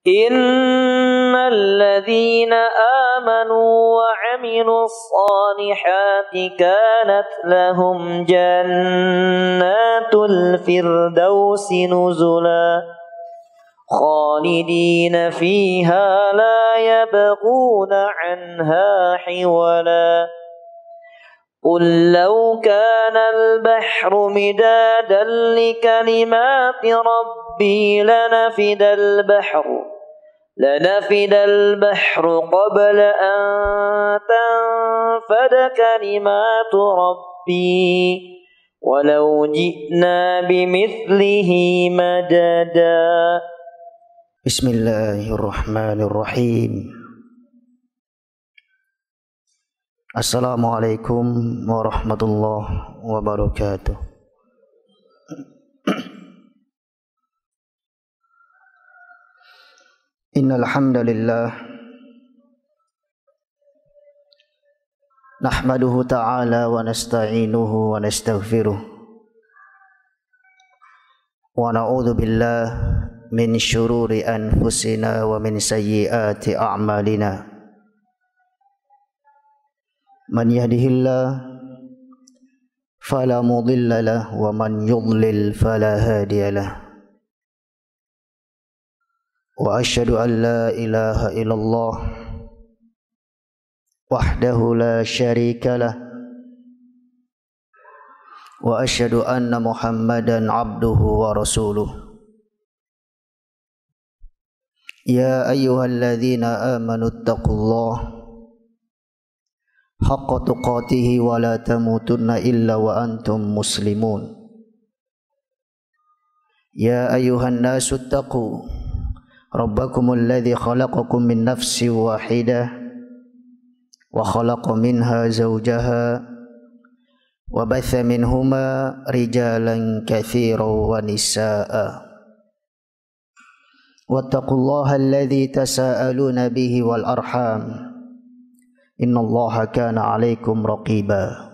إن الذين آمنوا وعملوا الصالحات كانت لهم جنات الفردوس نزلا خالدين فيها لا يبغون عنها حولا قل لو كان البحر مدادا لكلمات ربي لنفد البحر قبل أن تنفد كلمات ربي ولو جئنا بمثله مددا. بسم الله الرحمن الرحيم. Assalamualaikum warahmatullahi wabarakatuh. Innal hamdalillah nahmaduhu ta'ala wa nasta'inuhu wa nastaghfiruh wa na'udzu billahi min syururi anfusina wa min sayyiati a'malina. Man yahdihillah fala mudilla lah wa man yudlil fala hadiyalah. Wa asyhadu an la ilaha illallah wahdahu la syarika lah wa asyhadu anna Muhammadan abduhu wa rasuluh. Ya ayyuhalladzina amanu taqullaha haqqa tuqatih wa la tamutunna illa wa antum muslimun. Ya ayyuhan nasu taqu rabbakumul ladzi khalaqakum min nafsin wahidah wa khalaqa minha zawjaha wa batha minhuma rijalan katsiran wa nisaa'a. Wattaqullaha alladzi tasaaluna bihi wal arham innallaha kana 'alaikum raqiba.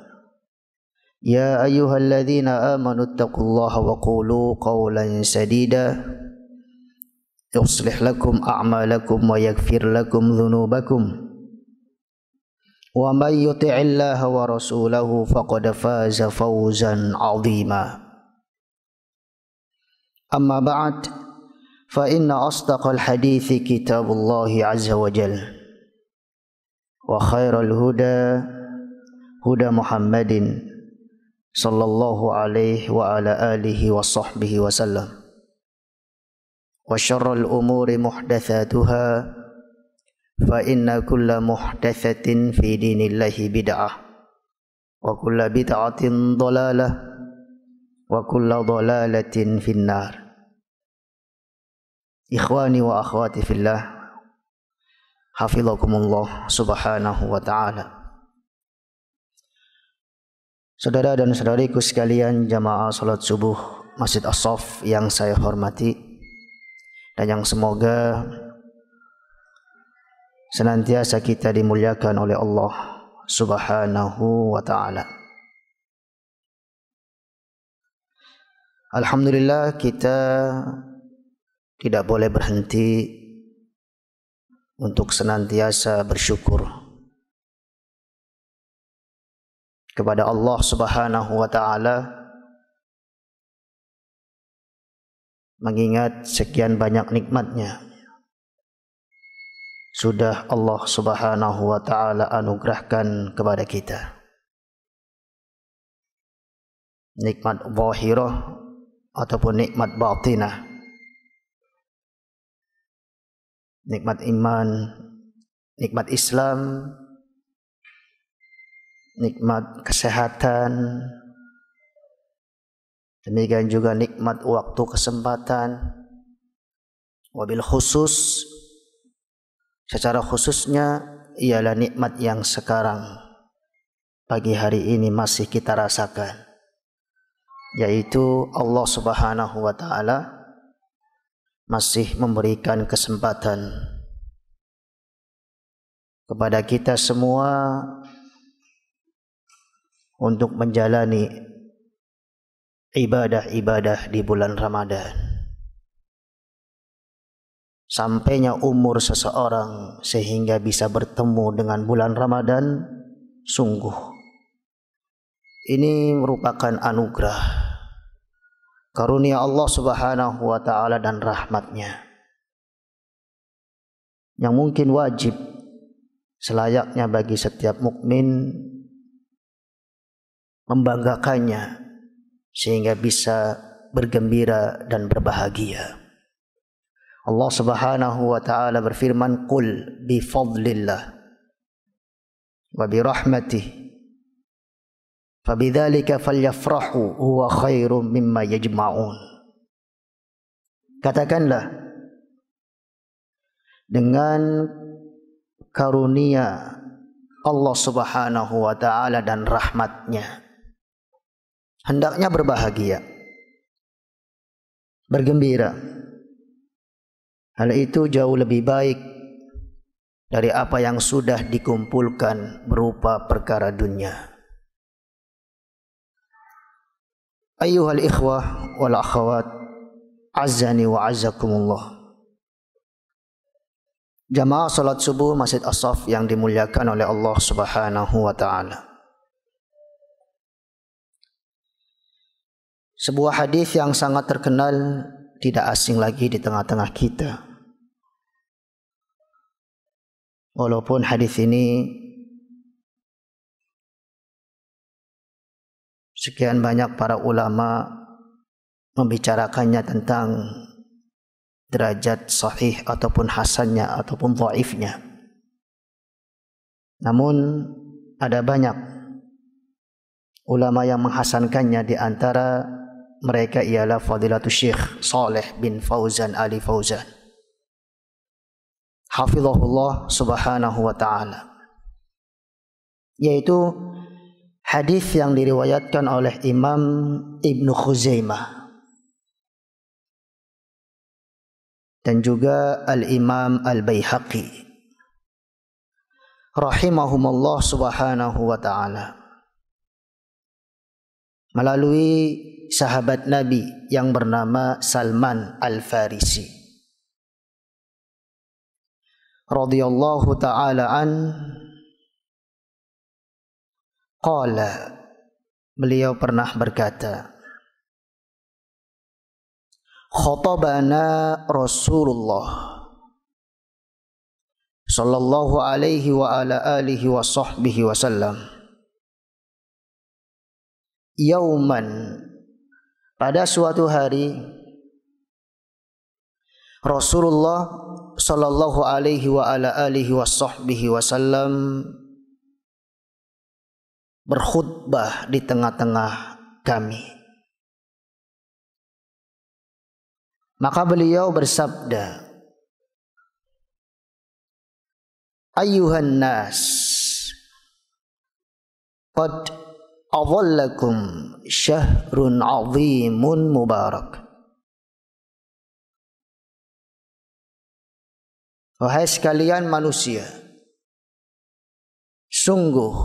Ya ayyuhalladzina amanu taqullaha wa qulu qawlan sadida yuslih lakum a'malakum wa yaghfir lakum dhunubakum wa may yuti'illaha wa rasulahu faqad faza fawzan 'azima. Amma ba'd, fa inna asdaqal hadithi kitabullahi 'azza wa jalla wa khairal huda huda Muhammadin sallallahu alaihi wa ala alihi wa sahbihi wa sallam wa syarrul umuri muhdatsatuha fa inna kulla muhdatsatin fi dinillahi bid'ah wa kulla bid'atin dhalalah wa kulla dhalalatin finnar. Ikhwani wa akhwati fillah, hafizakumullah subhanahu wa ta'ala. Saudara dan saudariku sekalian jamaah salat subuh Masjid As-Saff yang saya hormati dan yang semoga senantiasa kita dimuliakan oleh Allah subhanahu wa ta'ala. Alhamdulillah, kita tidak boleh berhenti untuk senantiasa bersyukur kepada Allah subhanahu wa ta'ala, mengingat sekian banyak nikmatnya sudah Allah subhanahu wa ta'ala anugerahkan kepada kita. Nikmat zahirah ataupun nikmat batinah, nikmat iman, nikmat Islam, nikmat kesehatan, demikian juga nikmat waktu kesempatan. Wabil khusus, secara khususnya ialah nikmat yang sekarang pagi hari ini masih kita rasakan, yaitu Allah subhanahu wa ta'ala masih memberikan kesempatan kepada kita semua untuk menjalani ibadah-ibadah di bulan Ramadan. sampainya umur seseorang sehingga bisa bertemu dengan bulan Ramadan, sungguh ini merupakan anugerah, karunia Allah Subhanahu wa taala dan rahmatnya yang mungkin wajib selayaknya bagi setiap mukmin membanggakannya sehingga bisa bergembira dan berbahagia. Allah Subhanahu wa taala berfirman, "Qul bi fadlillah wa bi rahmatih fabidzalika falyafrahu huwa khairum mimma yajma'un." Katakanlah, dengan karunia Allah Subhanahu wa taala dan rahmatnya hendaknya berbahagia, bergembira. Hal itu jauh lebih baik dari apa yang sudah dikumpulkan berupa perkara dunia. Ayyuhal ikhwah wal akhawat, azzani wa azzakumullah. Jamaah salat subuh Masjid As-Saff yang dimuliakan oleh Allah Subhanahu wa taala. Sebuah hadis yang sangat terkenal tidak asing lagi di tengah-tengah kita. Walaupun hadis ini sekian banyak para ulama membicarakannya tentang derajat sahih ataupun hasannya ataupun dhaifnya. Namun ada banyak ulama yang menghasankannya, di antara mereka ialah Fadilatul Syekh Saleh bin Fauzan Ali Fauzan, hafizahullah subhanahu wa ta'ala, yaitu hadis yang diriwayatkan oleh Imam Ibnu Khuzaimah dan juga Al-Imam Al-Baihaqi rahimahumullah subhanahu wa ta'ala, melalui sahabat Nabi yang bernama Salman Al-Farisi radhiyallahu ta'ala an, qala, beliau pernah berkata, khatabana Rasulullah sallallahu alaihi wa ala alihi wa sahbihi wasallam yauman, pada suatu hari Rasulullah sallallahu alaihi wa ala alihi wa sahbihi wasallam berkhutbah di tengah-tengah kami. Maka beliau bersabda, ayyuhan nas, qad adhallakum syahrun azimun mubarak. Wahai sekalian manusia, sungguh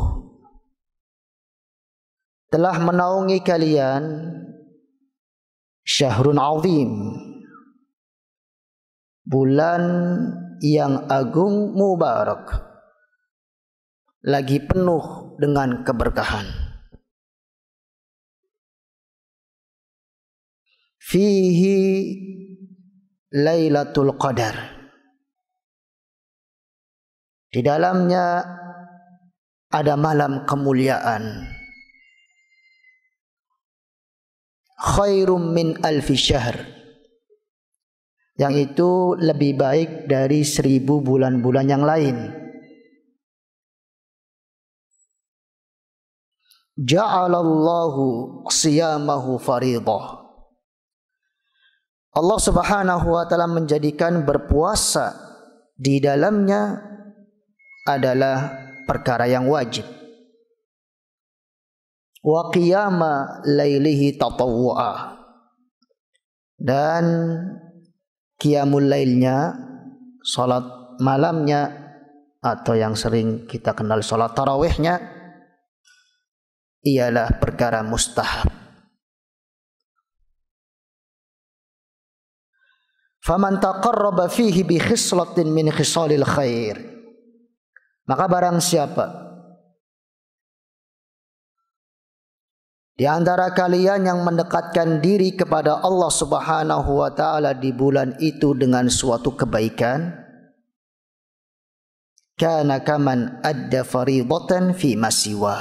telah menaungi kalian syahrun azim, bulan yang agung mubarak, lagi penuh dengan keberkahan. Fihi Lailatul Qadar, di dalamnya ada malam kemuliaan, khairum min alfi syahr, yang itu lebih baik dari 1000 bulan-bulan yang lain. Ja'alallahu siyamahu faridah, Allah Subhanahu wa ta'ala menjadikan berpuasa di dalamnya adalah perkara yang wajib. Wa qiyama lailihi tatawwu'a, dan qiyamul lailnya, salat malamnya atau yang sering kita kenal salat tarawihnya, ialah perkara mustahab. Faman taqarraba fihi bi khislatin min khisalil khair. Maka barang siapa di antara kalian yang mendekatkan diri kepada Allah Subhanahu wa taala di bulan itu dengan suatu kebaikan, kana kaman adda fariidatan fi masiwa.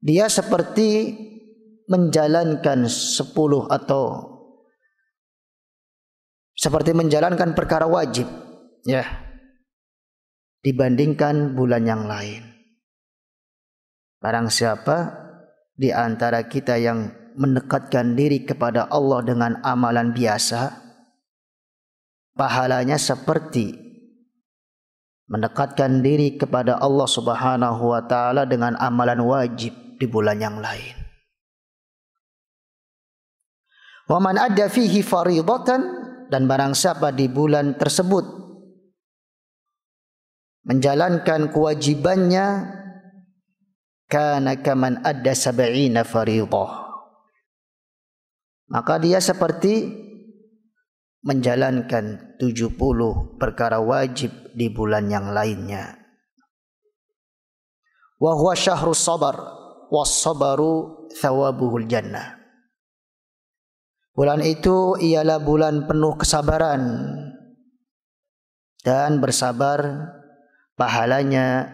Dia seperti menjalankan 10 atau seperti menjalankan perkara wajib, ya, dibandingkan bulan yang lain. Barang siapa di antara kita yang mendekatkan diri kepada Allah dengan amalan biasa, pahalanya seperti mendekatkan diri kepada Allah Subhanahu wa taala dengan amalan wajib di bulan yang lain. Wa man adda fihi fariidatan, dan barang siapa di bulan tersebut menjalankan kewajibannya, kana kaman adda 70 fariidah, maka dia seperti menjalankan 70 perkara wajib di bulan yang lainnya. Wa huwa syahrus sabar was sabaru thawabuhul jannah. Bulan itu ialah bulan penuh kesabaran, dan bersabar pahalanya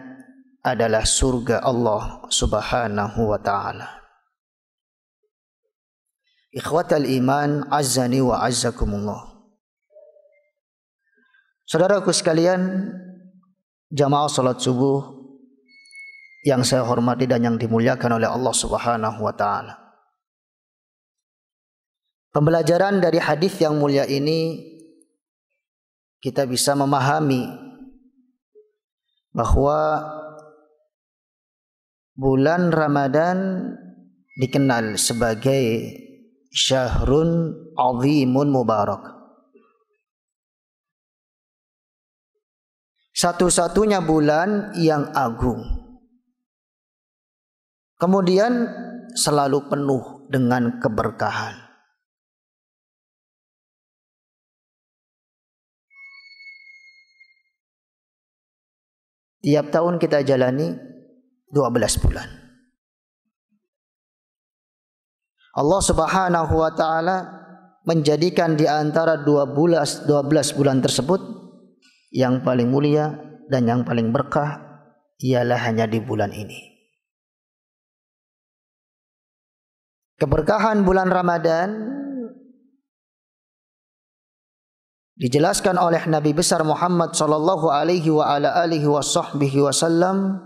adalah surga Allah Subhanahu wa taala. Ikhwatal iman, azzani wa azzakumullah. Saudaraku sekalian, jamaah salat subuh yang saya hormati dan yang dimuliakan oleh Allah Subhanahu wa taala. Pembelajaran dari hadis yang mulia ini, kita bisa memahami bahwa bulan Ramadan dikenal sebagai syahrun azimun mubarak, satu-satunya bulan yang agung, kemudian selalu penuh dengan keberkahan. Tiap tahun kita jalani 12 bulan. Allah Subhanahu wa taala menjadikan di antara 12 bulan tersebut yang paling mulia dan yang paling berkah ialah hanya di bulan ini. Keberkahan bulan Ramadan dijelaskan oleh Nabi besar Muhammad sallallahu alaihi wa ala alihi wasallam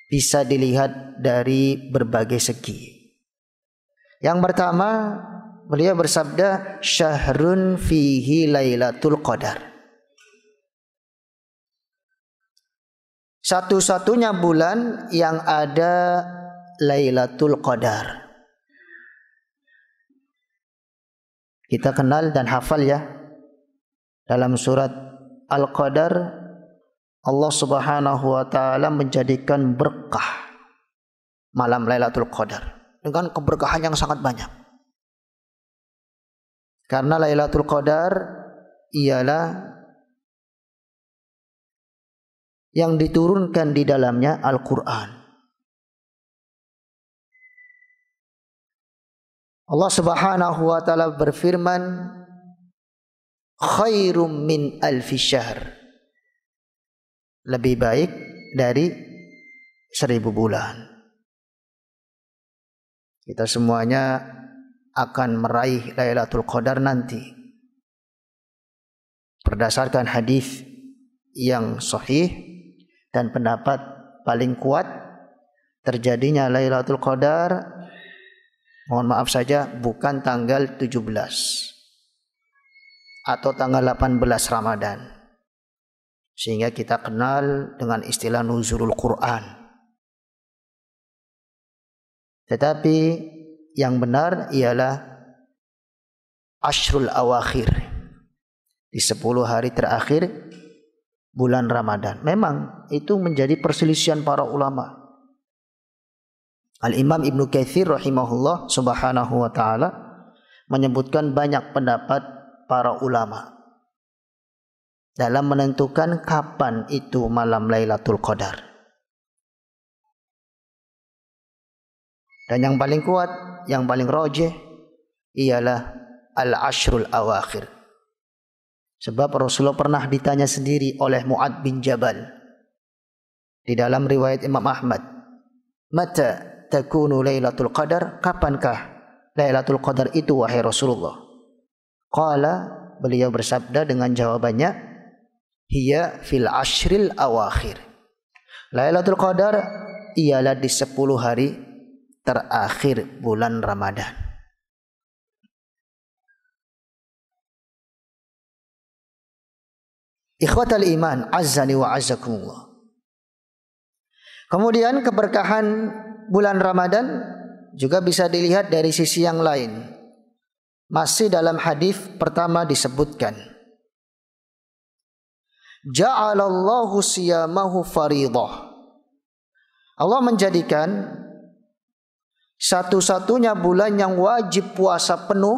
bisa dilihat dari berbagai segi. Yang pertama, beliau bersabda, syahrun fihi lailatul qadar. Satu-satunya bulan yang ada Lailatul Qadar. Kita kenal dan hafal ya, dalam surat Al-Qadar Allah Subhanahu wa taala menjadikan berkah malam Lailatul Qadar dengan keberkahan yang sangat banyak. Karena Lailatul Qadar ialah yang diturunkan di dalamnya Al-Qur'an. Allah Subhanahu wa taala berfirman, khairum min alfi syahr, lebih baik dari 1000 bulan. Kita semuanya akan meraih Lailatul Qadar nanti. Berdasarkan hadis yang sahih dan pendapat paling kuat, terjadinya Lailatul Qadar, mohon maaf saja, bukan tanggal 17 atau tanggal 18 Ramadan, sehingga kita kenal dengan istilah nuzulul Quran. Tetapi yang benar ialah ashrul awakhir, di 10 hari terakhir bulan Ramadan. Memang itu menjadi perselisihan para ulama. Al-Imam Ibnu Katsir rahimahullah subhanahu wa ta'ala menyebutkan banyak pendapat para ulama dalam menentukan kapan itu malam Lailatul Qadar. Dan yang paling kuat, yang paling rajih ialah al-ashrul awakhir. Sebab Rasulullah pernah ditanya sendiri oleh Mu'ad bin Jabal di dalam riwayat Imam Ahmad, "Mata takunu Lailatul Qadar?" Kapankah Lailatul Qadar itu wahai Rasulullah? Qala, beliau bersabda dengan jawabannya, "Hiya fil ashril awakhir." Lailatul Qadar ialah di 10 hari terakhir bulan Ramadan. Ikhwatal iman, azzani wa azzakumullah. Kemudian keberkahan bulan Ramadan juga bisa dilihat dari sisi yang lain. Masih dalam hadis pertama disebutkan, ja'alallahu siyamahu faridah. Allah menjadikan satu-satunya bulan yang wajib puasa penuh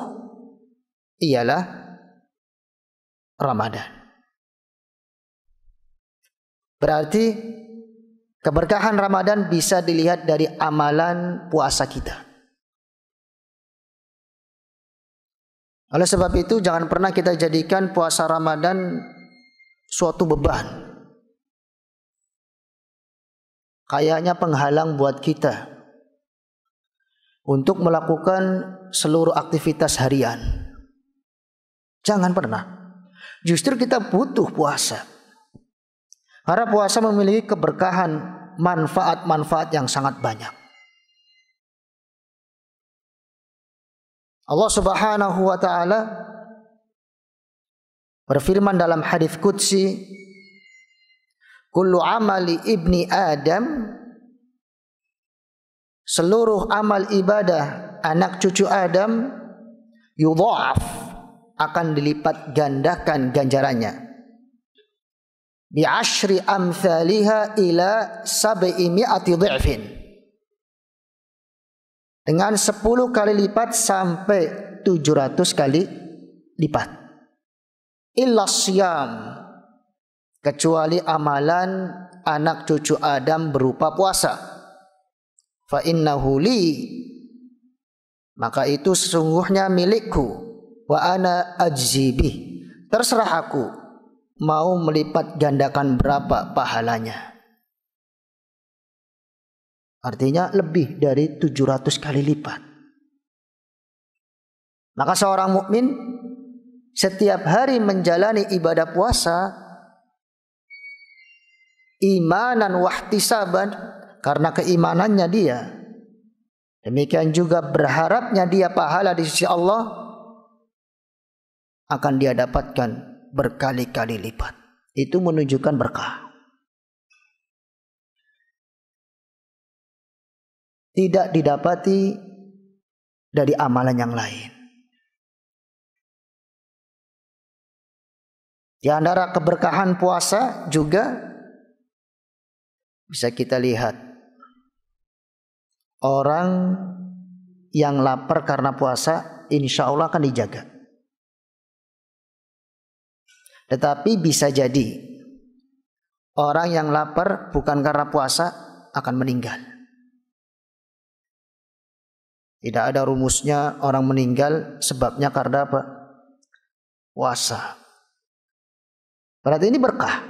ialah Ramadan. Berarti keberkahan Ramadan bisa dilihat dari amalan puasa kita. Oleh sebab itu jangan pernah kita jadikan puasa Ramadan suatu beban. Kayaknya penghalang buat kita untuk melakukan seluruh aktivitas harian. Jangan pernah. Justru kita butuh puasa. Karena puasa memiliki keberkahan, manfaat-manfaat yang sangat banyak. Allah Subhanahu wa taala berfirman dalam hadis qudsi, "Kullu amali ibni Adam", seluruh amal ibadah anak cucu Adam, yudha'af, akan dilipat gandakan ganjarannya. Bi ashri amthaliha ila 700 dhi'fin. Dengan 10 kali lipat sampai 700 kali lipat. Illa siyam, kecuali amalan anak cucu Adam berupa puasa. Fa innahu li, maka itu sesungguhnya milikku. Wa ana ajzibih, terserah aku mau melipat gandakan berapa pahalanya. Artinya lebih dari 700 kali lipat. Maka seorang mukmin setiap hari menjalani ibadah puasa imanan wahtisaban, karena keimanannya dia, demikian juga berharapnya dia pahala di sisi Allah, akan dia dapatkan berkali-kali lipat. Itu menunjukkan berkah. Tidak didapati dari amalan yang lain. Di antara keberkahan puasa juga bisa kita lihat orang yang lapar karena puasa, insya Allah akan dijaga. Tetapi bisa jadi orang yang lapar bukan karena puasa akan meninggal. Tidak ada rumusnya orang meninggal sebabnya karena apa? Puasa. Berarti ini berkah.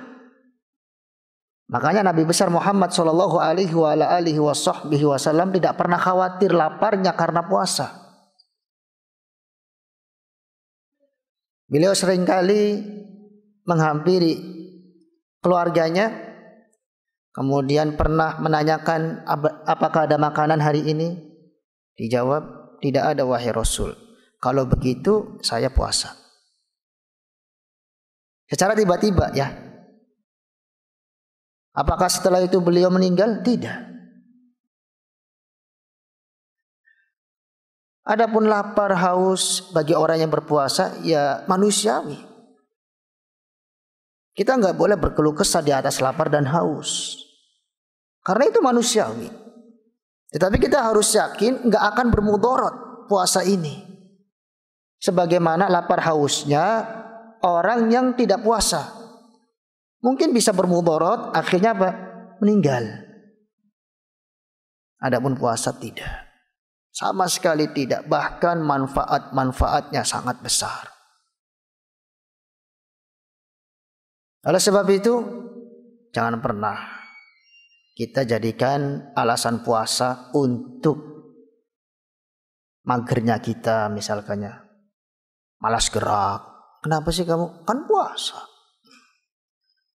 Makanya Nabi besar Muhammad sallallahu alaihi wasallam tidak pernah khawatir laparnya karena puasa. Beliau seringkali menghampiri keluarganya, kemudian pernah menanyakan apakah ada makanan hari ini. Dijawab, tidak ada wahai Rasul. Kalau begitu saya puasa. Secara tiba-tiba ya. Apakah setelah itu beliau meninggal? Tidak. Adapun lapar haus bagi orang yang berpuasa ya manusiawi. Kita nggak boleh berkeluh kesah di atas lapar dan haus. Karena itu manusiawi. Tetapi kita harus yakin nggak akan bermudarat puasa ini. Sebagaimana lapar hausnya orang yang tidak puasa. Mungkin bisa bermudarat, akhirnya apa? Meninggal. Adapun puasa tidak. Sama sekali tidak. Bahkan manfaat-manfaatnya sangat besar. Oleh sebab itu, jangan pernah kita jadikan alasan puasa untuk magernya kita misalkannya. Malas gerak. Kenapa sih kamu? Kan puasa.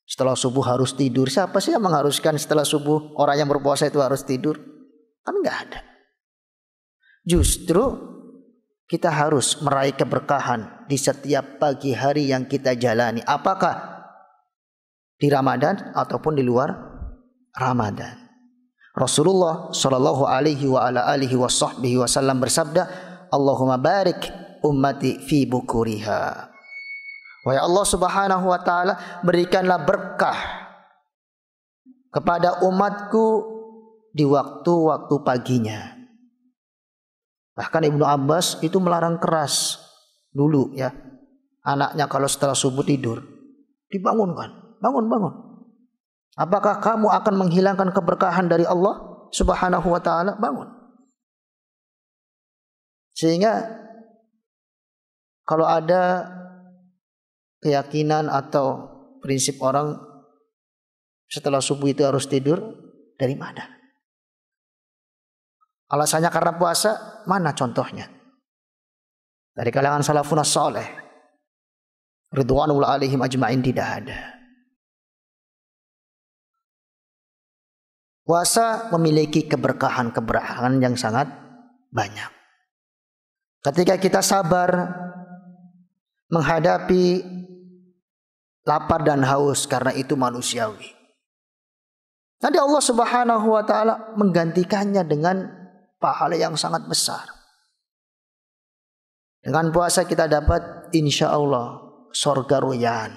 Setelah subuh harus tidur. Siapa sih yang mengharuskan setelah subuh orang yang berpuasa itu harus tidur? Kan enggak ada. Justru kita harus meraih keberkahan di setiap pagi hari yang kita jalani. Apakah di Ramadan ataupun di luar Ramadan. Rasulullah sallallahu alaihi wa ala alihi wasallam bersabda, Allahumma barik ummati fi bukuriha. Wahai Allah Subhanahu wa taala, berikanlah berkah kepada umatku di waktu-waktu paginya. Bahkan Ibnu Abbas itu melarang keras dulu ya. Anaknya kalau setelah subuh tidur, dibangunkan. Bangun. Apakah kamu akan menghilangkan keberkahan dari Allah Subhanahu wa taala? Bangun. Sehingga kalau ada keyakinan atau prinsip orang setelah subuh itu harus tidur, dari mana? Alasannya karena puasa, mana contohnya? Dari kalangan salafun saleh ridwanul alaihim ajma'in tidak ada. Puasa memiliki keberkahan yang sangat banyak. Ketika kita sabar menghadapi lapar dan haus, karena itu manusiawi. Nanti Allah Subhanahu wa taala menggantikannya dengan pahala yang sangat besar. Dengan puasa kita dapat insya Allah surga royan.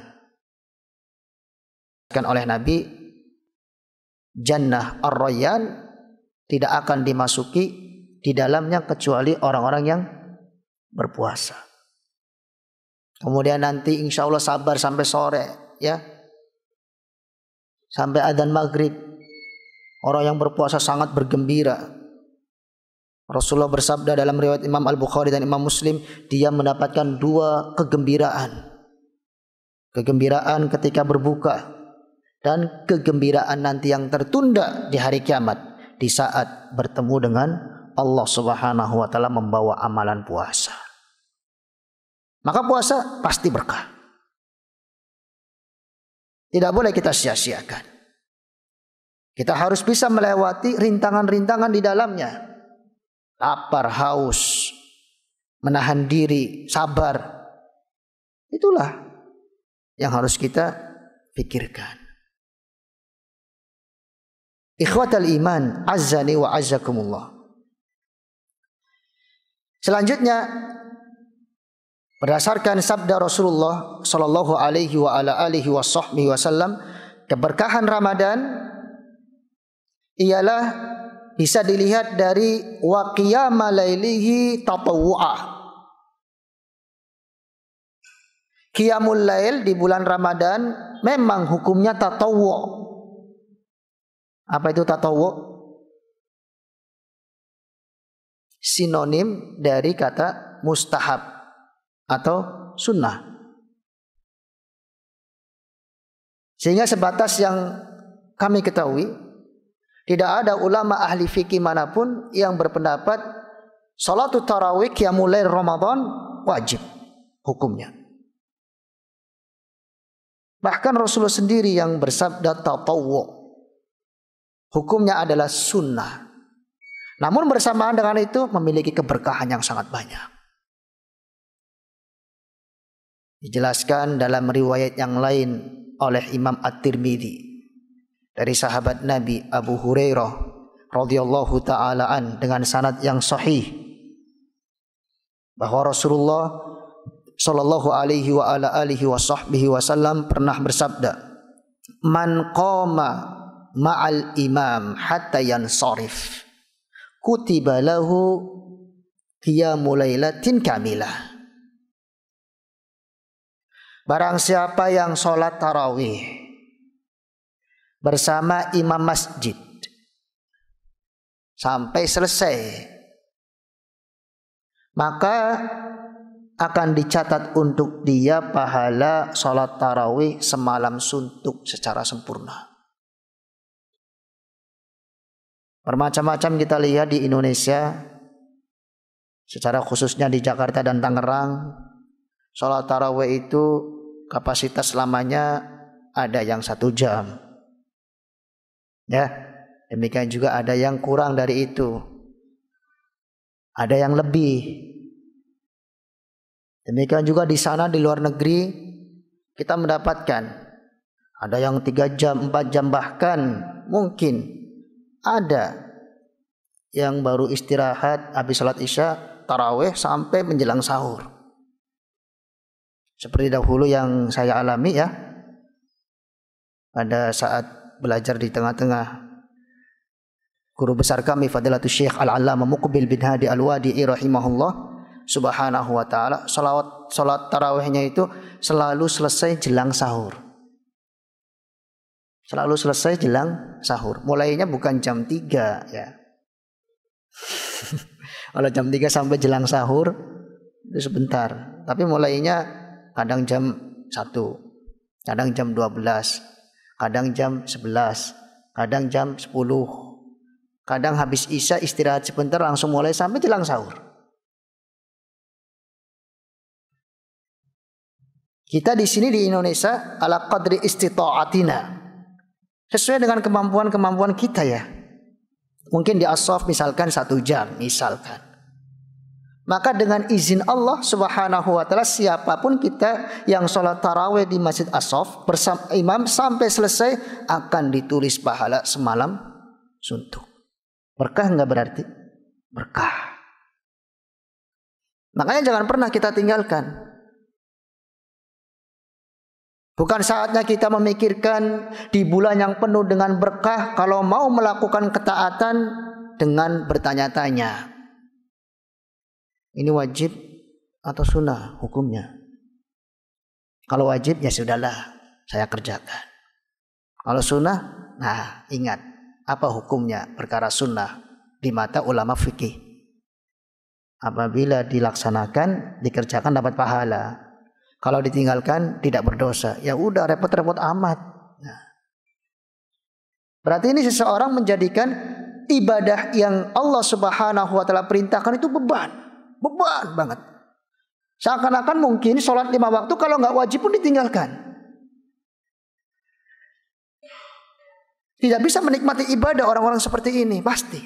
Kan oleh Nabi, Jannah ar-Rayyan tidak akan dimasuki di dalamnya kecuali orang-orang yang berpuasa. Kemudian nanti insya Allah sabar sampai sore ya, sampai adzan maghrib. Orang yang berpuasa sangat bergembira. Rasulullah bersabda dalam riwayat Imam Al-Bukhari dan Imam Muslim, dia mendapatkan 2 kegembiraan. Kegembiraan ketika berbuka dan kegembiraan nanti yang tertunda di hari kiamat, di saat bertemu dengan Allah Subhanahu wa taala membawa amalan puasa. Maka puasa pasti berkah. Tidak boleh kita sia-siakan. Kita harus bisa melewati rintangan-rintangan di dalamnya. Lapar, haus, menahan diri, sabar. Itulah yang harus kita pikirkan. Ikhwatal iman, azzani wa azzakumullah. Selanjutnya, berdasarkan sabda Rasulullah sallallahu alaihi wa ala alihi wasallam, keberkahan Ramadan ialah bisa dilihat dari wa qiyama lailihi tatawwu'ah. Qiyamul lail di bulan Ramadan memang hukumnya tatawwu'. Apa itu tatawwu'? Sinonim dari kata mustahab atau sunnah. Sehingga sebatas yang kami ketahui, tidak ada ulama ahli fikih manapun yang berpendapat salatul tarawih qiyamul lail Ramadan wajib hukumnya. Bahkan Rasulullah sendiri yang bersabda tatawwu'. Hukumnya adalah sunnah. Namun bersamaan dengan itu memiliki keberkahan yang sangat banyak. Dijelaskan dalam riwayat yang lain oleh Imam At-Tirmidzi dari sahabat Nabi Abu Hurairah radhiyallahu taala an dengan sanad yang sahih bahwa Rasulullah sallallahu alaihi wa ala alihi wasallam pernah bersabda, "Man qama ma'al imam hatta yansarif kutiba lahu qiyamul lailatin kamilah. Barang siapa yang sholat tarawih bersama imam masjid sampai selesai, maka akan dicatat untuk dia pahala sholat tarawih semalam suntuk secara sempurna. Bermacam-macam kita lihat di Indonesia, secara khususnya di Jakarta dan Tangerang, sholat tarawih itu kapasitas lamanya ada yang 1 jam. Ya, demikian juga ada yang kurang dari itu. Ada yang lebih. Demikian juga di sana di luar negeri kita mendapatkan ada yang 3 jam, 4 jam, bahkan mungkin ada yang baru istirahat habis sholat isya tarawih sampai menjelang sahur. Seperti dahulu yang saya alami ya, pada saat belajar di tengah-tengah guru besar kami Fadilatul Syekh Al-Allamah Muqbil bin Hadi Al-Wadi'i rahimahullah subhanahu wa ta'ala, salat tarawihnya itu selalu selesai jelang sahur. Selalu selesai jelang sahur. Mulainya bukan jam 3 ya. Kalau jam 3 sampai jelang sahur itu sebentar, tapi mulainya kadang jam 1, kadang jam 12, kadang jam 11, kadang jam 10, kadang habis isya istirahat sebentar langsung mulai sampai jelang sahur. Kita di sini di Indonesia ala qadri istita'atina, sesuai dengan kemampuan kita ya. Mungkin di as-shaf misalkan 1 jam misalkan. Maka dengan izin Allah subhanahu wa ta'ala, siapapun kita yang sholat tarawih di masjid as-shaf bersama imam sampai selesai akan ditulis pahala semalam suntuk. Berkah enggak berarti? Berkah. Makanya jangan pernah kita tinggalkan. Bukan saatnya kita memikirkan di bulan yang penuh dengan berkah kalau mau melakukan ketaatan dengan bertanya-tanya. Ini wajib atau sunnah hukumnya? Kalau wajib ya sudahlah, saya kerjakan. Kalau sunnah, nah ingat apa hukumnya perkara sunnah di mata ulama fikih. Apabila dilaksanakan, dikerjakan dapat pahala. Kalau ditinggalkan tidak berdosa. Ya udah repot-repot amat. Nah. Berarti ini seseorang menjadikan ibadah yang Allah Subhanahu wa taala perintahkan itu beban banget. Seakan-akan mungkin sholat 5 waktu kalau nggak wajib pun ditinggalkan. Tidak bisa menikmati ibadah orang-orang seperti ini, pasti.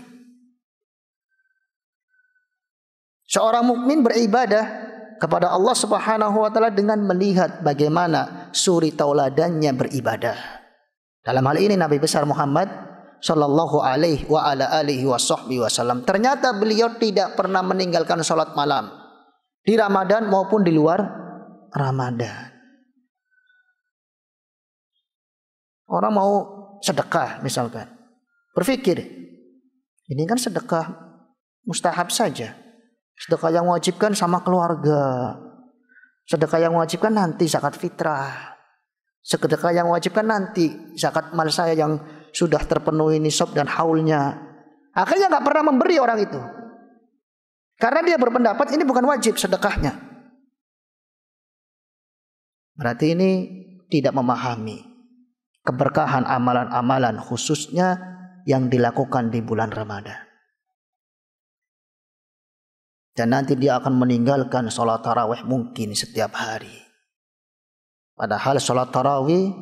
Seorang mukmin beribadah kepada Allah Subhanahu wa taala dengan melihat bagaimana suri tauladannya beribadah. Dalam hal ini Nabi besar Muhammad sallallahu alaihi wa ala alihi wasallam, ternyata beliau tidak pernah meninggalkan salat malam di Ramadan maupun di luar Ramadan. Orang mau sedekah misalkan, berpikir ini kan sedekah mustahab saja. Sedekah yang mewajibkan sama keluarga. Sedekah yang mewajibkan nanti zakat fitrah. Sedekah yang mewajibkan nanti zakat mal saya yang sudah terpenuhi nisab dan haulnya. Akhirnya nggak pernah memberi orang itu. Karena dia berpendapat ini bukan wajib sedekahnya. Berarti ini tidak memahami keberkahan amalan-amalan khususnya yang dilakukan di bulan Ramadan. Dan nanti dia akan meninggalkan sholat tarawih mungkin setiap hari. Padahal sholat tarawih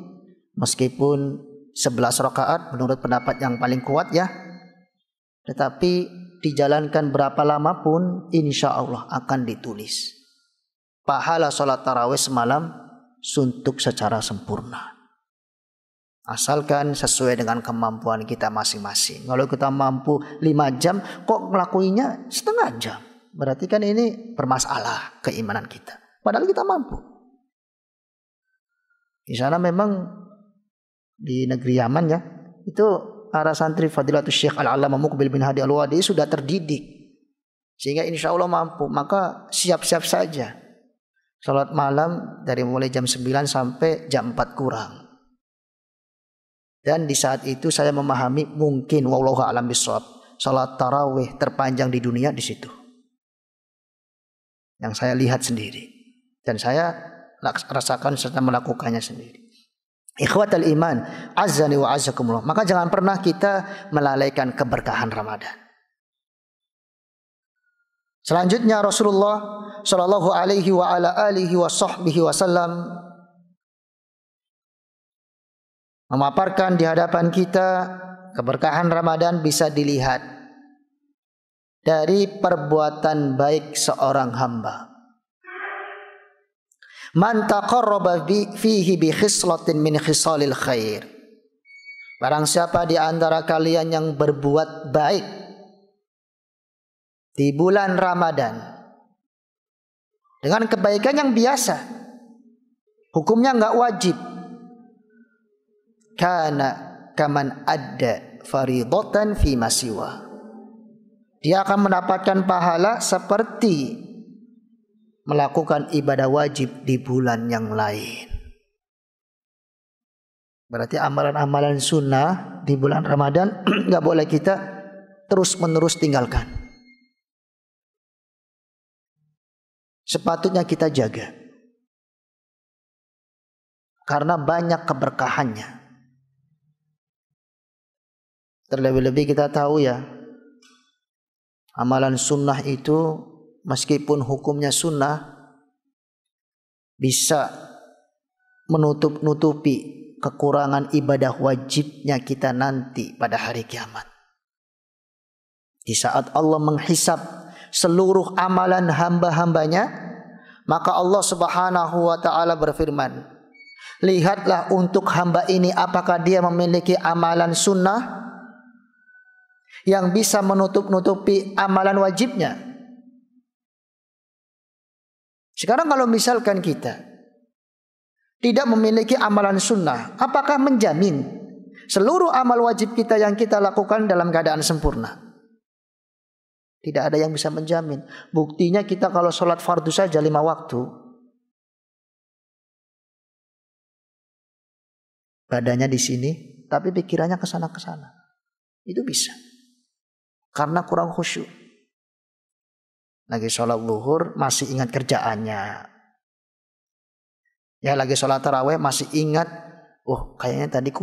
meskipun 11 rakaat menurut pendapat yang paling kuat ya, tetapi dijalankan berapa lama pun insya Allah akan ditulis pahala sholat tarawih semalam suntuk secara sempurna. Asalkan sesuai dengan kemampuan kita masing-masing. Kalau kita mampu 5 jam kok ngelakuinya setengah jam, berarti kan ini bermasalah keimanan kita. Padahal kita mampu. Di sana memang di negeri Yaman ya, itu para santri Fadilatul Syekh Al-Allamah Muqbil bin Hadi Al-Wadi sudah terdidik sehingga insya Allah mampu. Maka siap-siap saja salat malam dari mulai jam 9 sampai jam 4 kurang. Dan di saat itu saya memahami mungkin wallahu a'lam bishawab, salat tarawih terpanjang di dunia di situ. Yang saya lihat sendiri dan saya rasakan serta melakukannya sendiri. Ikhwatal iman, azzani wa azzakumullah. Maka jangan pernah kita melalaikan keberkahan Ramadan. Selanjutnya Rasulullah sallallahu alaihi wa ala alihi wa sahbihi wasallam memaparkan di hadapan kita keberkahan Ramadan bisa dilihat dari perbuatan baik seorang hamba. Man taqarraba fihi bi khislatin min khisalil khair. Barang siapa di antara kalian yang berbuat baik di bulan Ramadan dengan kebaikan yang biasa, hukumnya enggak wajib, kana kaman adda faridatan fi masiwa. Dia akan mendapatkan pahala seperti melakukan ibadah wajib di bulan yang lain. Berarti amalan-amalan sunnah di bulan Ramadan nggak boleh kita terus-menerus tinggalkan. Sepatutnya kita jaga. Karena banyak keberkahannya. Terlebih-lebih kita tahu ya, amalan sunnah itu meskipun hukumnya sunnah bisa menutup-nutupi kekurangan ibadah wajibnya kita nanti pada hari kiamat. Di saat Allah menghisab seluruh amalan hamba-hambanya, maka Allah Subhanahu wa taala berfirman, lihatlah untuk hamba ini apakah dia memiliki amalan sunnah yang bisa menutup-nutupi amalan wajibnya. Sekarang kalau misalkan kita tidak memiliki amalan sunnah, apakah menjamin seluruh amal wajib kita yang kita lakukan dalam keadaan sempurna? Tidak ada yang bisa menjamin. Buktinya kita kalau sholat fardu saja 5 waktu, badannya di sini, tapi pikirannya ke sana. Itu bisa. Karena kurang khusyuk. Lagi sholat zuhur masih ingat kerjaannya. Ya lagi sholat tarawih masih ingat, oh kayaknya tadi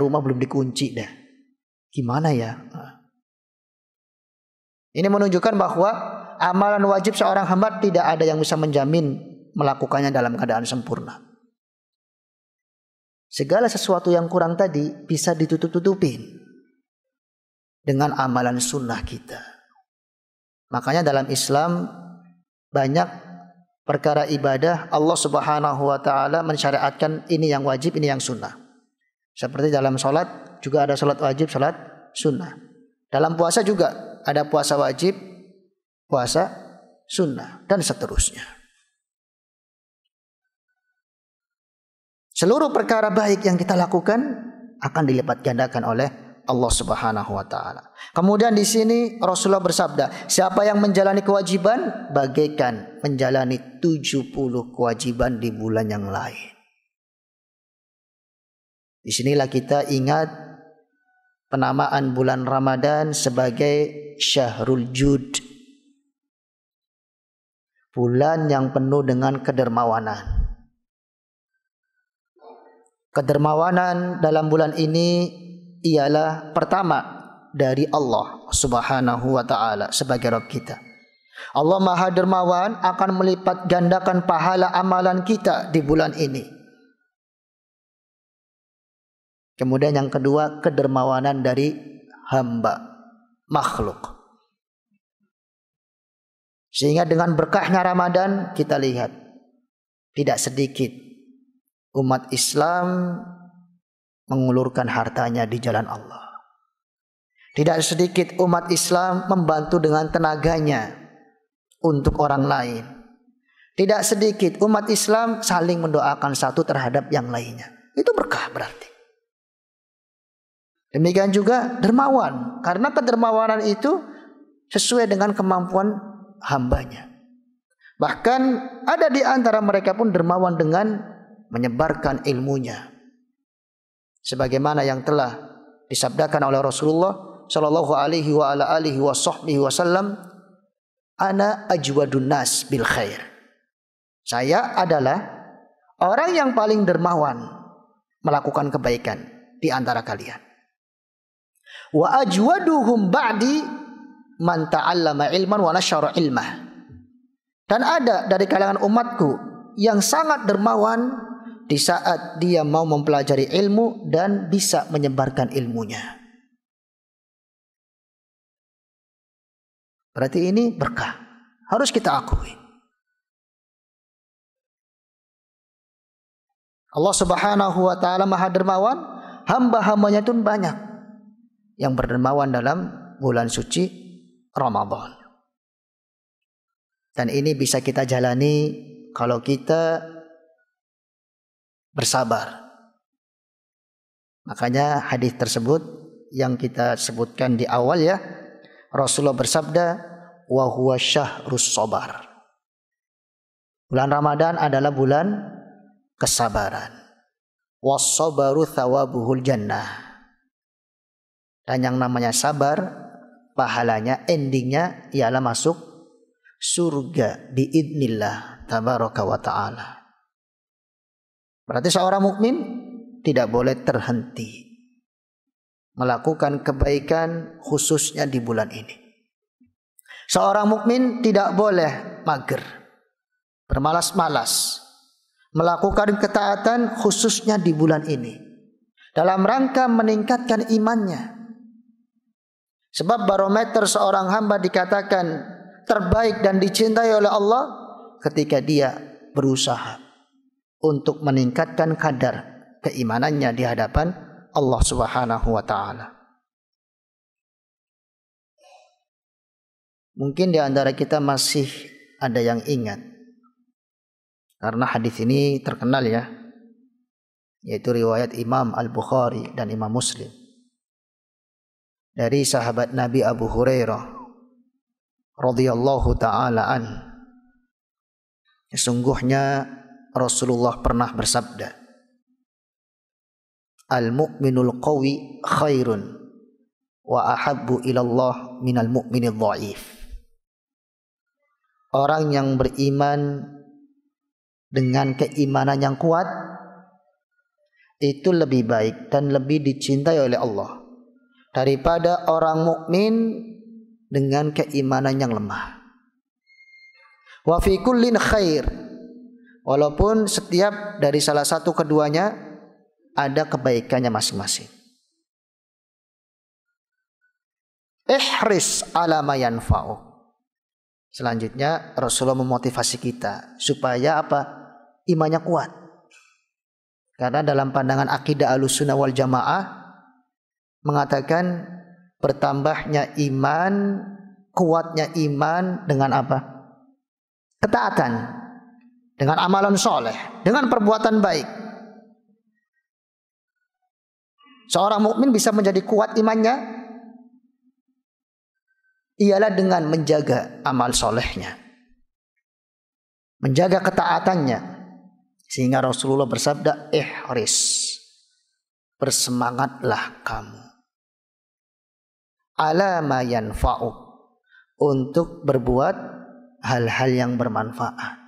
rumah belum dikunci dah. Gimana ya? Ini menunjukkan bahwa amalan wajib seorang hamba tidak ada yang bisa menjamin melakukannya dalam keadaan sempurna. Segala sesuatu yang kurang tadi bisa ditutup-tutupin dengan amalan sunnah kita. Makanya dalam Islam banyak perkara ibadah Allah Subhanahu wa taala mensyariatkan ini yang wajib, ini yang sunnah. Seperti dalam salat juga ada salat wajib, salat sunnah. Dalam puasa juga ada puasa wajib, puasa sunnah dan seterusnya. Seluruh perkara baik yang kita lakukan akan dilipat gandakan oleh Allah Subhanahu wa taala. Kemudian di sini Rasulullah bersabda, siapa yang menjalani kewajiban bagaikan menjalani 70 kewajiban di bulan yang lain. Di sinilah kita ingat penamaan bulan Ramadan sebagai Syahrul Jud. Bulan yang penuh dengan kedermawanan. Kedermawanan dalam bulan ini ialah pertama dari Allah Subhanahu wa taala sebagai Rabb kita. Allah Maha Dermawan akan melipat gandakan pahala amalan kita di bulan ini. Kemudian yang kedua, kedermawanan dari hamba makhluk. Sehingga dengan berkahnya Ramadan kita lihat tidak sedikit umat Islam mengulurkan hartanya di jalan Allah. Tidak sedikit umat Islam membantu dengan tenaganya untuk orang lain. Tidak sedikit umat Islam saling mendoakan satu terhadap yang lainnya. Itu berkah berarti. Demikian juga dermawan, karena kedermawanan itu sesuai dengan kemampuan hambanya. Bahkan ada di antara mereka pun dermawan dengan menyebarkan ilmunya, sebagaimana yang telah disabdakan oleh Rasulullah sallallahu alaihi wa ala alihi wasallam, ana ajwadun nas bil khair. Saya adalah orang yang paling dermawan melakukan kebaikan di antara kalian. Wa ajwaduhum ba'di man ta'allama ilman wa nasyara ilmah. Dan ada dari kalangan umatku yang sangat dermawan di saat dia mau mempelajari ilmu dan bisa menyebarkan ilmunya. Berarti ini berkah, harus kita akui. Allah Subhanahu wa taala Maha Dermawan, hamba-hambanya itu banyak yang berdermawan dalam bulan suci Ramadan. Dan ini bisa kita jalani kalau kita bersabar. Makanya hadis tersebut yang kita sebutkan di awal ya, Rasulullah bersabda, wa huwa syahrus sabar. Bulan Ramadan adalah bulan kesabaran. Was-sabaru thawabuhul jannah. Dan yang namanya sabar, pahalanya, endingnya ialah masuk surga biidznillah tabaraka wa ta'ala. Berarti seorang mukmin tidak boleh terhenti melakukan kebaikan khususnya di bulan ini. Seorang mukmin tidak boleh mager, bermalas-malas melakukan ketaatan khususnya di bulan ini dalam rangka meningkatkan imannya. Sebab barometer seorang hamba dikatakan terbaik dan dicintai oleh Allah ketika dia berusaha untuk meningkatkan kadar keimanannya di hadapan Allah Subhanahu wa taala. Mungkin di antara kita masih ada yang ingat, karena hadis ini terkenal ya, yaitu riwayat Imam Al-Bukhari dan Imam Muslim dari sahabat Nabi Abu Hurairah radhiyallahu ta'ala an. Sesungguhnya Rasulullah pernah bersabda, al-mu'minul qawi khairun wa ahabbu ilallah minal mu'minil dhaif. Orang yang beriman dengan keimanan yang kuat itu lebih baik dan lebih dicintai oleh Allah daripada orang mukmin dengan keimanan yang lemah. Wa fi kullin khair, walaupun setiap dari salah satu keduanya ada kebaikannya masing-masing. Ihris ala ma yanfa'u. Selanjutnya Rasulullah memotivasi kita supaya apa? Imannya kuat. Karena dalam pandangan akidah Ahlussunnah wal Jamaah mengatakan bertambahnya iman, kuatnya iman dengan apa? Ketaatan, dengan amalan soleh, dengan perbuatan baik. Seorang mukmin bisa menjadi kuat imannya ialah dengan menjaga amal solehnya, menjaga ketaatannya, sehingga Rasulullah bersabda, ihris, bersemangatlah kamu ala ma yanfa'u, untuk berbuat hal-hal yang bermanfaat.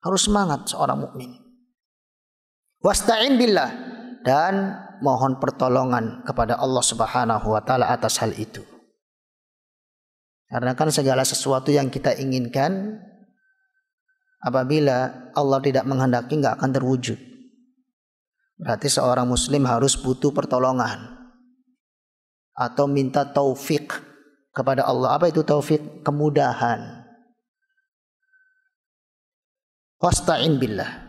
Harus semangat seorang mukmin. Wasta'in billah, dan mohon pertolongan kepada Allah Subhanahu wa taala atas hal itu. Karena kan segala sesuatu yang kita inginkan, apabila Allah tidak menghendaki enggak akan terwujud. Berarti seorang muslim harus butuh pertolongan atau minta taufik kepada Allah. Apa itu taufik? Kemudahan. Wasta'in billah.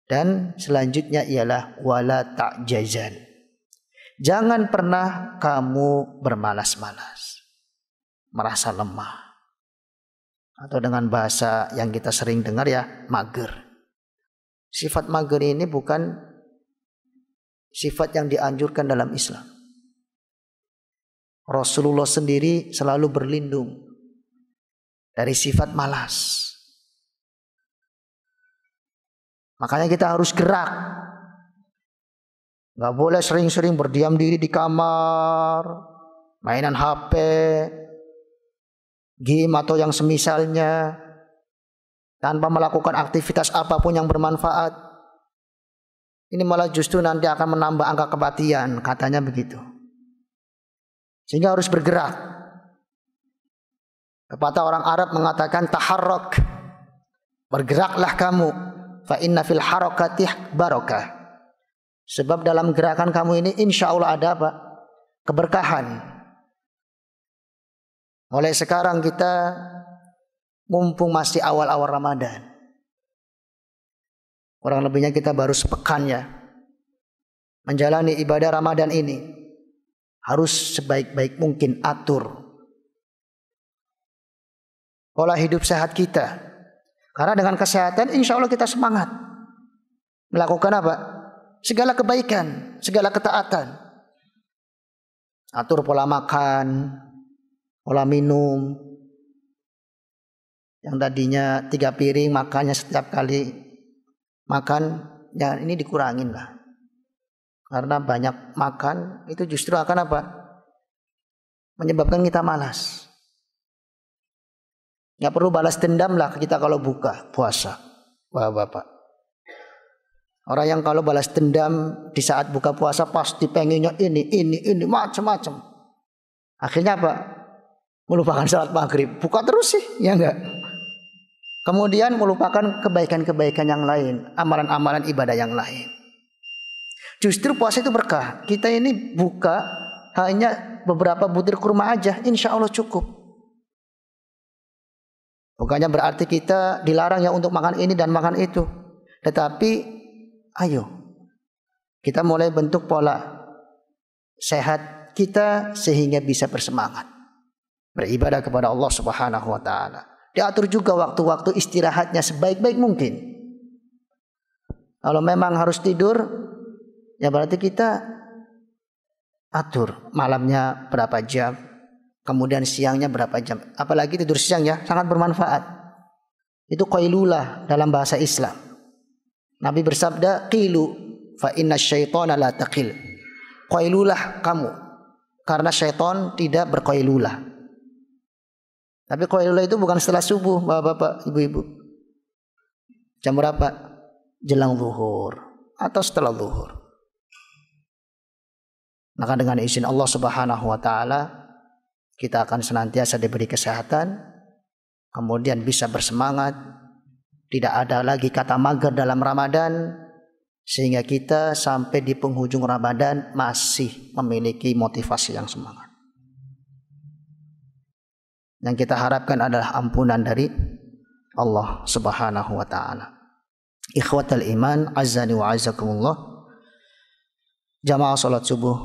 Dan selanjutnya ialah wala ta'jazan. Jangan pernah kamu bermalas-malas, merasa lemah, atau dengan bahasa yang kita sering dengar ya, mager. Sifat mager ini bukan sifat yang dianjurkan dalam Islam. Rasulullah sendiri selalu berlindung dari sifat malas. Makanya kita harus gerak. Gak boleh sering-sering berdiam diri di kamar, mainan HP, game atau yang semisalnya, tanpa melakukan aktivitas apapun yang bermanfaat. Ini malah justru nanti akan menambah angka kematian, katanya begitu. Sehingga harus bergerak. Pepatah orang Arab mengatakan taharrak, bergeraklah kamu, fa inna fil harakati barakah. Sebab dalam gerakan kamu ini insya Allah ada apa? Keberkahan. Mulai sekarang kita mumpung masih awal-awal Ramadan. Kurang lebihnya kita baru sepekan ya. Menjalani ibadah Ramadan ini. Harus sebaik-baik mungkin atur pola hidup sehat kita. Karena dengan kesehatan insya Allah kita semangat. Melakukan apa? Segala kebaikan, segala ketaatan. Atur pola makan, pola minum. Yang tadinya 3 piring makannya setiap kali makan, ya ini dikurangin lah. Karena banyak makan itu justru akan apa? Menyebabkan kita malas. Nggak perlu balas dendam lah kita kalau buka puasa, bapak-bapak. Orang yang kalau balas dendam di saat buka puasa pasti pengennya ini macam-macam. Akhirnya apa? Melupakan salat maghrib. Buka terus sih, ya enggak? Kemudian melupakan kebaikan-kebaikan yang lain, amalan-amalan ibadah yang lain. Justru puasa itu berkah. Kita ini buka hanya beberapa butir kurma aja, insya Allah cukup. Bukannya berarti kita dilarang ya untuk makan ini dan makan itu. Tetapi ayo kita mulai bentuk pola sehat kita sehingga bisa bersemangat beribadah kepada Allah Subhanahu wa taala. Diatur juga waktu-waktu istirahatnya sebaik-baik mungkin. Kalau memang harus tidur, ya berarti kita atur malamnya berapa jam, kemudian siangnya berapa jam. Apalagi tidur siang ya, sangat bermanfaat. Itu qailulah dalam bahasa Islam. Nabi bersabda, qilu fa inna syaitana la taqil. Qailulah kamu, karena syaitan tidak berqailulah. Tapi qailulah itu bukan setelah subuh, bapak-bapak, ibu-ibu. Jam berapa? Jelang zuhur atau setelah zuhur. Maka dengan izin Allah Subhanahu wa taala kita akan senantiasa diberi kesehatan, kemudian bisa bersemangat. Tidak ada lagi kata mager dalam Ramadan, sehingga kita sampai di penghujung Ramadan masih memiliki motivasi yang semangat. Yang kita harapkan adalah ampunan dari Allah Subhanahu wa taala. Ikhwatal iman, azani wa azakumullah. Jamaah salat subuh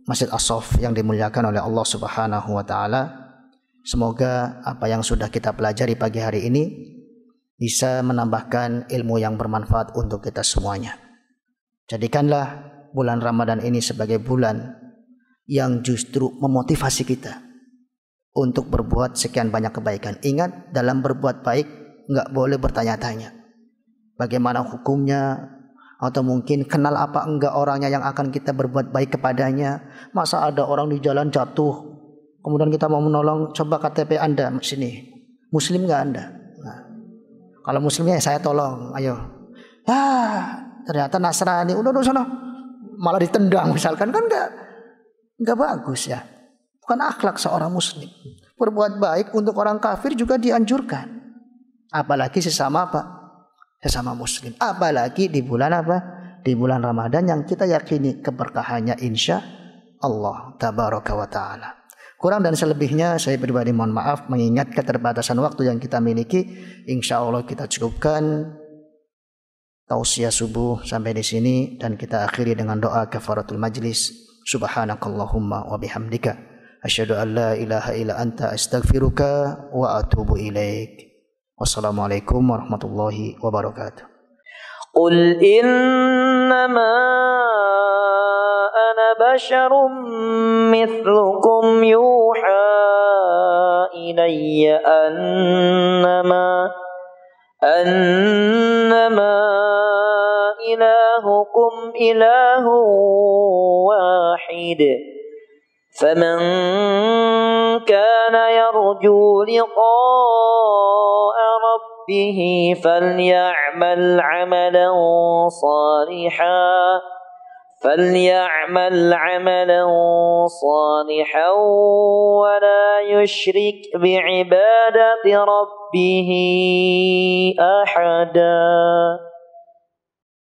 Masjid As-Saff yang dimuliakan oleh Allah Subhanahu wa taala. Semoga apa yang sudah kita pelajari pagi hari ini bisa menambahkan ilmu yang bermanfaat untuk kita semuanya. Jadikanlah bulan Ramadan ini sebagai bulan yang justru memotivasi kita untuk berbuat sekian banyak kebaikan. Ingat, dalam berbuat baik enggak boleh bertanya-tanya bagaimana hukumnya, atau mungkin kenal apa enggak orangnya yang akan kita berbuat baik kepadanya. Masa ada orang di jalan jatuh, kemudian kita mau menolong, coba KTP Anda sini, Muslim enggak Anda? Nah, kalau Muslimnya saya tolong, ayo. Ternyata Nasrani, udah sana, malah ditendang misalkan, kan enggak bagus ya. Bukan akhlak seorang Muslim. Berbuat baik untuk orang kafir juga dianjurkan. Apalagi sesama apa? Sesama Muslim. Apalagi di bulan apa? Di bulan Ramadan yang kita yakini keberkahannya insya Allah tabaraka wa ta'ala. Kurang dan selebihnya saya pribadi mohon maaf, mengingat keterbatasan waktu yang kita miliki. Insya Allah kita cukupkan tausiah subuh sampai di sini, dan kita akhiri dengan doa kafaratul majlis. Subhanakallahumma wa bihamdika asyhadu an la ilaha illa anta astaghfiruka wa atubu ilaik. Wassalamualaikum warahmatullahi wabarakatuh. Qul innama بشر مثلكم يوحى إلي أنما إلهكم إله واحد فمن كان يرجو لقاء ربه فليعمل عملا صالحا ولا يشرك بعبادة ربه أحدا.